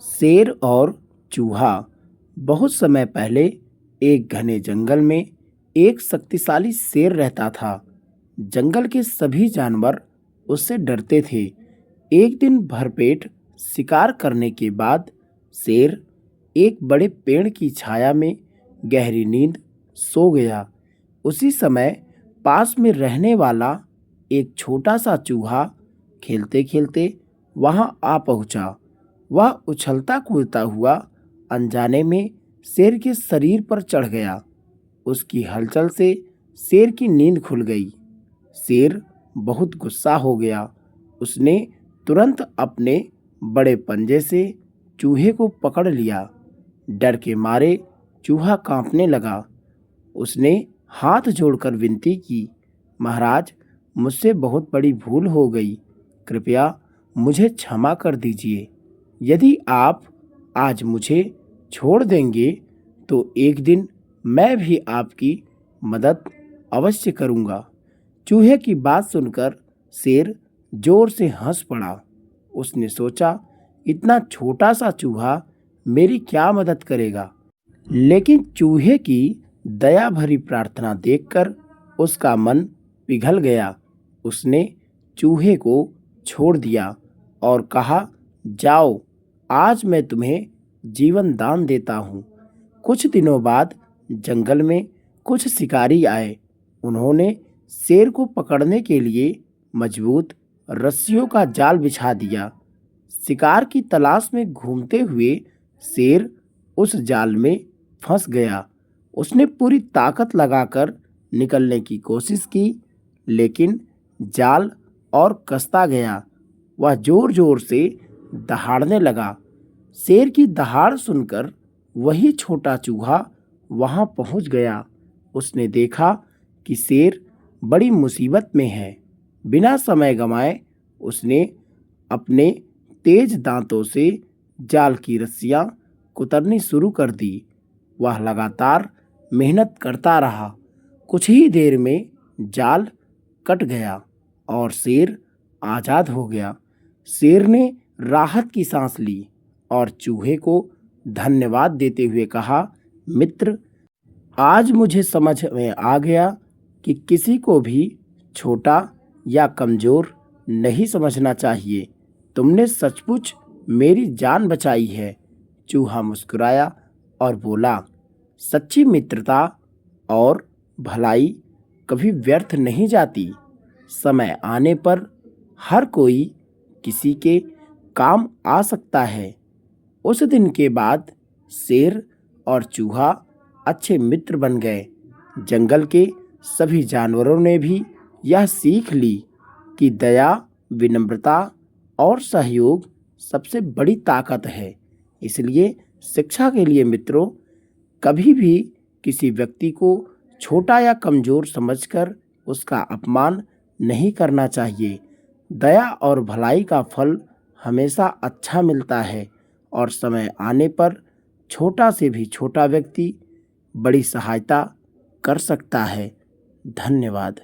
शेर और चूहा। बहुत समय पहले एक घने जंगल में एक शक्तिशाली शेर रहता था। जंगल के सभी जानवर उससे डरते थे। एक दिन भरपेट शिकार करने के बाद शेर एक बड़े पेड़ की छाया में गहरी नींद सो गया। उसी समय पास में रहने वाला एक छोटा सा चूहा खेलते खेलते वहां आ पहुंचा। वह उछलता कूदता हुआ अनजाने में शेर के शरीर पर चढ़ गया। उसकी हलचल से शेर की नींद खुल गई। शेर बहुत गुस्सा हो गया। उसने तुरंत अपने बड़े पंजे से चूहे को पकड़ लिया। डर के मारे चूहा कांपने लगा। उसने हाथ जोड़कर विनती की, महाराज, मुझसे बहुत बड़ी भूल हो गई। कृपया मुझे क्षमा कर दीजिए। यदि आप आज मुझे छोड़ देंगे तो एक दिन मैं भी आपकी मदद अवश्य करूंगा। चूहे की बात सुनकर शेर जोर से हंस पड़ा। उसने सोचा, इतना छोटा सा चूहा मेरी क्या मदद करेगा। लेकिन चूहे की दया भरी प्रार्थना देखकर उसका मन पिघल गया। उसने चूहे को छोड़ दिया और कहा, जाओ, आज मैं तुम्हें जीवन दान देता हूँ। कुछ दिनों बाद जंगल में कुछ शिकारी आए। उन्होंने शेर को पकड़ने के लिए मजबूत रस्सियों का जाल बिछा दिया। शिकार की तलाश में घूमते हुए शेर उस जाल में फंस गया। उसने पूरी ताकत लगाकर निकलने की कोशिश की, लेकिन जाल और कसता गया। वह जोर जोर से दहाड़ने लगा। शेर की दहाड़ सुनकर वही छोटा चूहा वहां पहुंच गया। उसने देखा कि शेर बड़ी मुसीबत में है। बिना समय गंवाए उसने अपने तेज दांतों से जाल की रस्सियां कुतरनी शुरू कर दी। वह लगातार मेहनत करता रहा। कुछ ही देर में जाल कट गया और शेर आजाद हो गया। शेर ने राहत की सांस ली और चूहे को धन्यवाद देते हुए कहा, मित्र, आज मुझे समझ में आ गया कि किसी को भी छोटा या कमजोर नहीं समझना चाहिए। तुमने सचमुच मेरी जान बचाई है। चूहा मुस्कुराया और बोला, सच्ची मित्रता और भलाई कभी व्यर्थ नहीं जाती। समय आने पर हर कोई किसी के काम आ सकता है। उस दिन के बाद शेर और चूहा अच्छे मित्र बन गए। जंगल के सभी जानवरों ने भी यह सीख ली कि दया, विनम्रता और सहयोग सबसे बड़ी ताकत है। इसलिए शिक्षा के लिए मित्रों, कभी भी किसी व्यक्ति को छोटा या कमजोर समझकर उसका अपमान नहीं करना चाहिए। दया और भलाई का फल हमेशा अच्छा मिलता है और समय आने पर छोटा से भी छोटा व्यक्ति बड़ी सहायता कर सकता है। धन्यवाद।